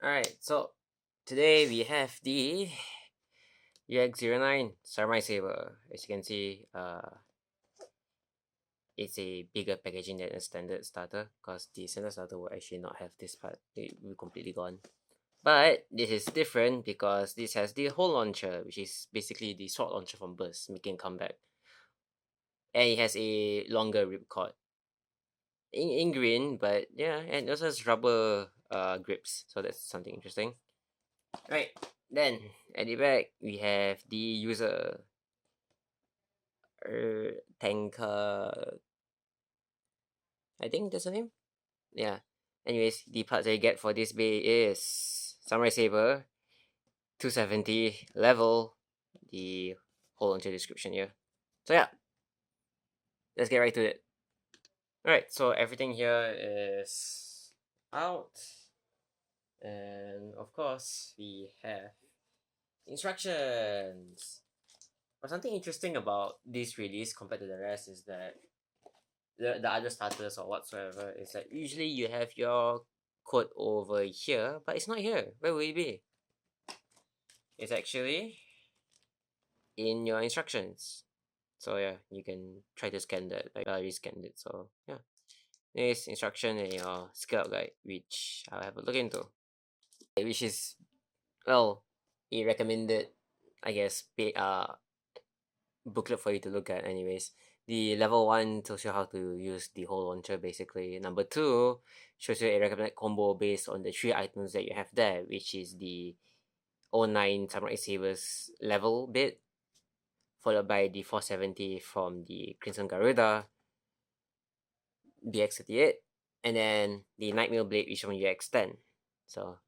Alright, so today we have the UX09 Saber. As you can see, it's a bigger packaging than a standard starter because the standard starter will actually not have this part. It will be completely gone. But this is different because this has the whole launcher, which is basically the sword launcher from Burst, making a comeback. And it has a longer ripcord in green, but yeah, and it also has rubber grips, so that's something interesting. Right, then at the back we have the user tanker. I think that's the name. Yeah. Anyways, the parts that you get for this bay is Samurai Saber, 270 level, the whole entire description here. So yeah, let's get right to it. Alright, so everything here is out. And of course, we have instructions. But something interesting about this release compared to the rest is that the other starters or whatsoever is that usually you have your code over here, but it's not here. Where will it be? It's actually in your instructions. So yeah, you can try to scan that. Like I already scanned it. So yeah, this instruction and your skill out guide, which I'll have a look into. Which is well, a recommended, I guess, booklet for you to look at. Anyways, the level 1 tells you how to use the whole launcher basically. Number 2 shows you a recommended combo based on the 3 items that you have there, which is the O9 Samurai Sabers level bit, followed by the 470 from the Crimson Garuda BX38, and then the Nightmare Blade, which is from UX10. So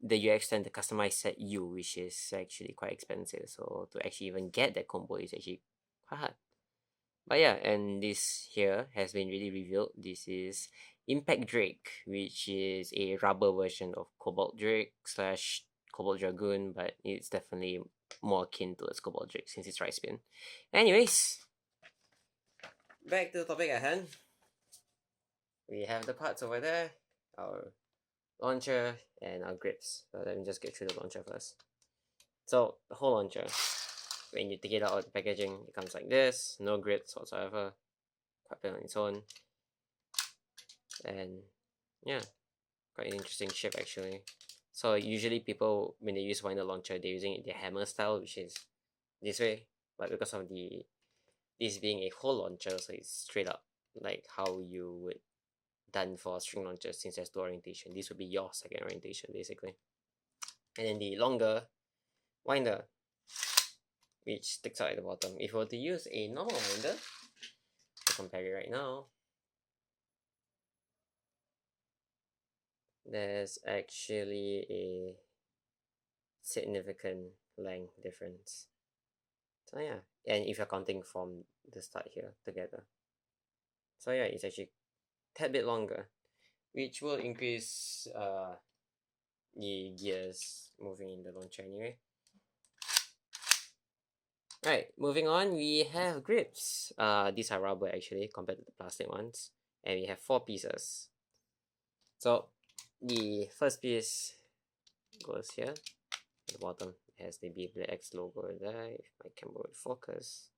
the UX10, the customized set U, which is actually quite expensive. So to actually even get that combo is actually quite hard. But yeah, and this here has been really revealed. This is Impact Drake, which is a rubber version of Cobalt Drake slash Cobalt Dragoon, but it's definitely more akin towards Cobalt Drake since it's right spin. Anyways, back to the topic at hand. We have the parts over there, our launcher, and our grips. So let me just get through the launcher first. So the whole launcher, when you take it out of the packaging, it comes like this, no grips whatsoever, quite on its own. And yeah, quite an interesting shape actually. So usually people, when they use winder launcher, they're using it the hammer style, which is this way. But because of this being a whole launcher, so it's straight up like how you would done for string launchers, since there's two orientation. This would be your second orientation basically. And then the longer winder, which sticks out at the bottom. If you were to use a normal winder, to compare it right now, there's actually a significant length difference. So yeah, and if you're counting from the start here together. So yeah, it's actually a tad bit longer, which will increase the gears moving in the launcher anyway. Right, moving on, we have grips. These are rubber actually compared to the plastic ones, and we have 4 pieces. So the first piece goes here. At the bottom it has the Beyblade X logo there. If my camera would focus,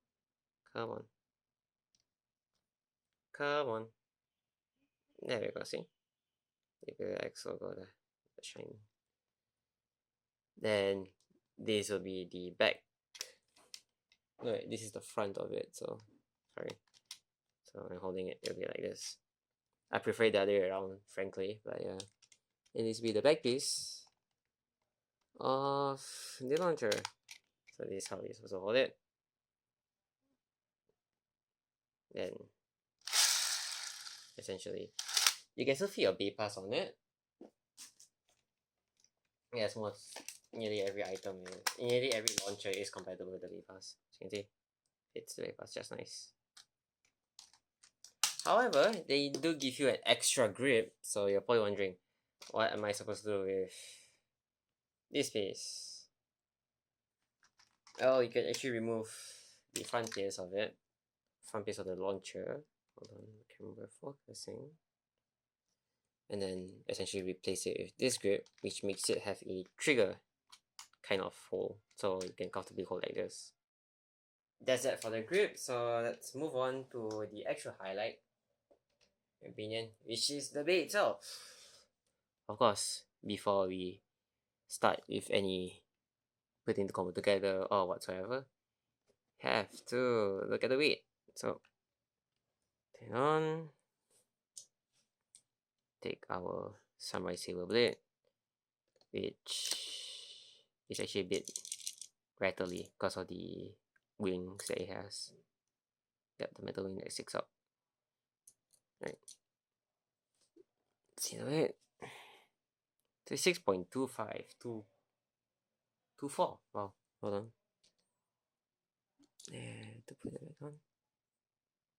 come on, come on. There we go. See, Beyblade X logo there, the shiny. Then this will be the back. No, wait, this is the front of it. So sorry. So I'm holding it. It'll be like this. I prefer the other way around, frankly, but yeah. And this will be the back piece of the launcher. So this is how you're supposed to hold it. Then essentially you can still fit your bay pass on it. Yes, most nearly every item, nearly every launcher is compatible with the bay pass. As you can see, fits the bay pass just nice. However, they do give you an extra grip, so you're probably wondering, what am I supposed to do with this piece? Well, you can actually remove the front piece of it, front piece of the launcher. Hold on, camera focusing. and then essentially replace it with this grip, which makes it have a trigger kind of hole, so you can comfortably hold like this. That's it for the grip, so let's move on to the actual highlight, in my opinion, which is the bait itself. Of course, before we start with any putting the combo together or whatsoever, have to look at the weight. So turn on, take our samurai saber blade, which is actually a bit rattly because of the wings that it has. Yep, the metal wing that sticks out. Right. See it? 36.25 to 24. Wow, hold on. And to put it back on.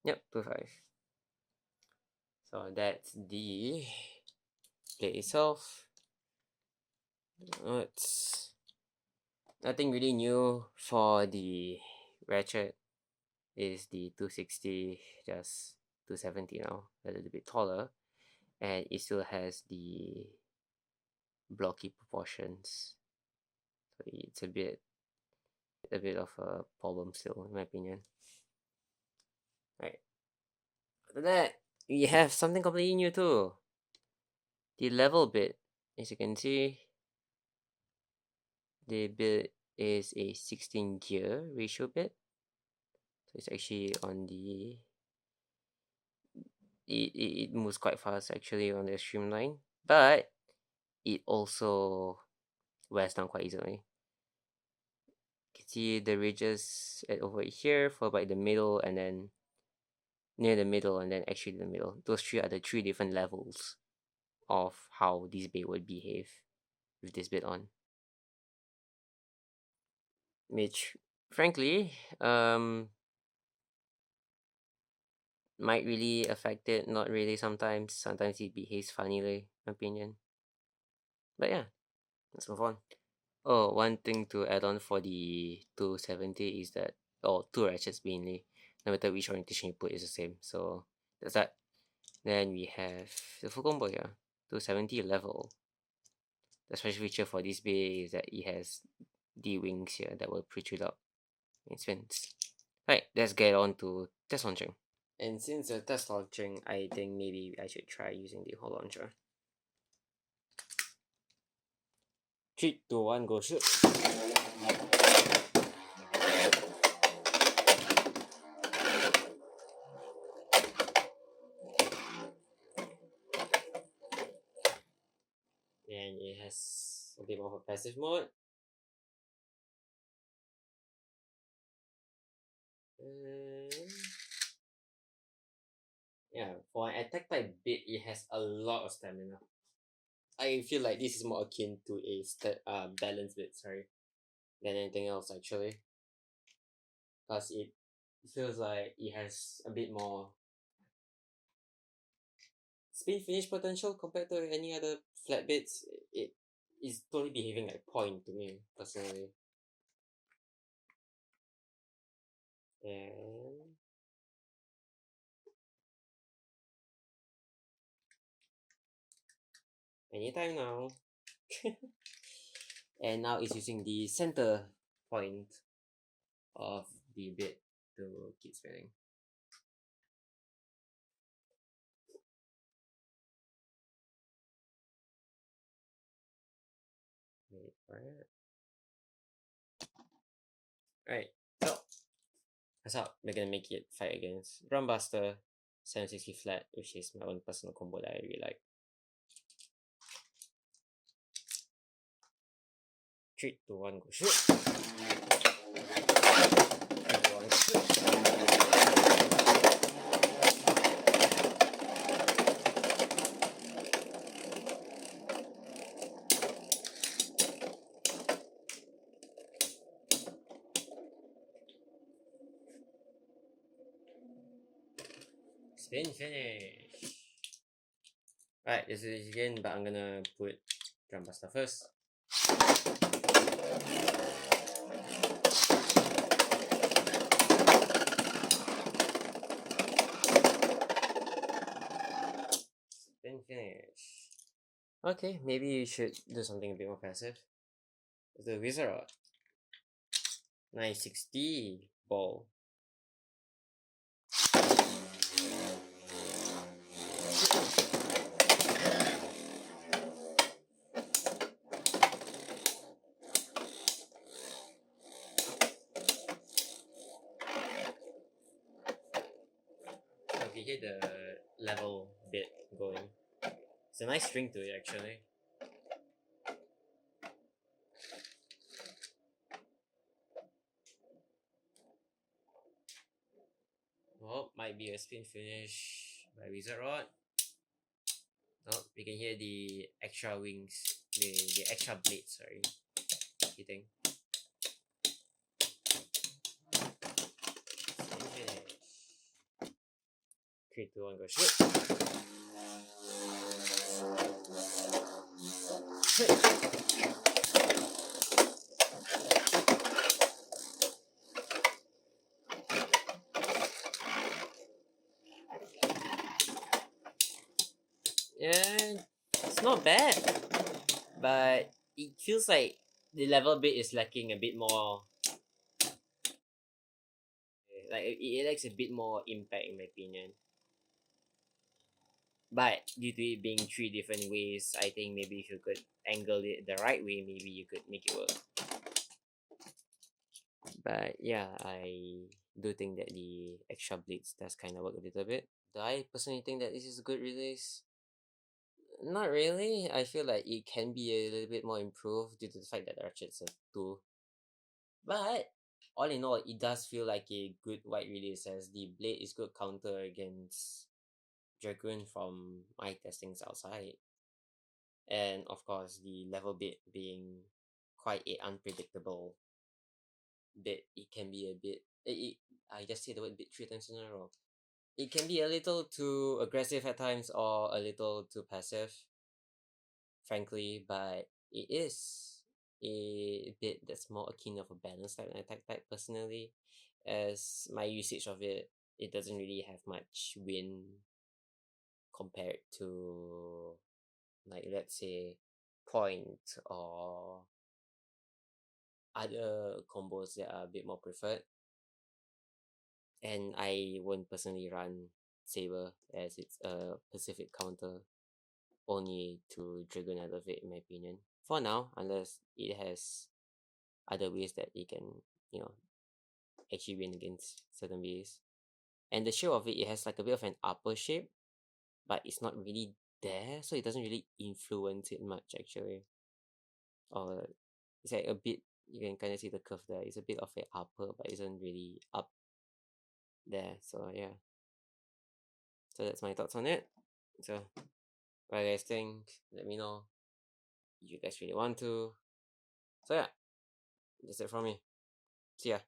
Yep, 25. So that's the blade itself. It's nothing really new for the ratchet. Is the 260, just 270 now, a little bit taller, and it still has the blocky proportions. So it's a bit of a problem still, in my opinion. Right. After that, we have something completely new too. The level bit. As you can see, the bit is a 16 gear ratio bit. So it's actually on the it moves quite fast actually on the streamline, but it also wears down quite easily. You can see the ridges over here, followed by the middle, and then near the middle, and then actually the middle. Those three are the three different levels of how this bait would behave with this bit on. Which, frankly, might really affect it. Not really. Sometimes it behaves funnily, in my opinion. But yeah, let's move on. Oh, one thing to add on for the 270 is that, two ratchets mainly, no matter which orientation you put, is the same. So that's that. Then we have the full combo here, 270 level. The special feature for this bay is that it has the wings here that will protrude out when it spins. Right, let's get on to test launching. And since the test launching, I think maybe I should try using the whole launcher. 3, 2, 1, go shoot! And it has a bit more of a passive mode. Yeah, for an attack type bit, it has a lot of stamina. I feel like this is more akin to a balance bit, sorry, than anything else actually, because it feels like it has a bit more spin finish potential compared to any other flat bits. It is totally behaving like point to me personally. And anytime now. And now it's using the center point of the bit to keep spinning. Wait for it. Alright, so that's how we're gonna make it fight against Drumbuster 760 flat, which is my own personal combo that I really like. 3, 2, 1, go shoot! 3, 2, 1, shoot! Spin finish! Alright, this is again, but I'm gonna put Drumbuster first. Spin finish. Okay, maybe you should do something a bit more passive. The wizard rod. 960 ball. Okay, get the level bit going. It's a nice string to it actually. Oh, might be a spin finish by wizard rod. Oh, we can hear the extra wings, the extra blades, sorry, hitting. Spin finish. 3, 2, 1, go shoot. Yeah, it's not bad, but it feels like the level bit is lacking a bit more. Like it lacks a bit more impact in my opinion. But due to it being three different ways, I think maybe if you could angle it the right way, maybe you could make it work. But yeah, I do think that the extra blades does kind of work a little bit. Do I personally think that this is a good release? Not really. I feel like it can be a little bit more improved due to the fact that the ratchets are two. But all in all, it does feel like a good white release as the blade is good counter against Dragoon from my testings outside. And of course, the level bit being quite a unpredictable bit, it can be a bit. I just say the word bit 3 times in a row. It can be a little too aggressive at times or a little too passive, frankly, but it is a bit that's more akin of a balance type and attack type personally, as my usage of it, it doesn't really have much win compared to, like, let's say, point or other combos that are a bit more preferred. And I won't personally run Saber as it's a Pacific counter only to Dragon Elevate in my opinion. For now, unless it has other ways that it can, you know, actually win against certain ways. And the shape of it, it has like a bit of an upper shape, but it's not really there, so it doesn't really influence it much actually. Or it's like a bit, you can kind of see the curve there. It's a bit of an upper, but isn't really up there. So yeah, so that's my thoughts on it. So what you guys think? Let me know if you guys really want to. So yeah, that's it from me. See ya.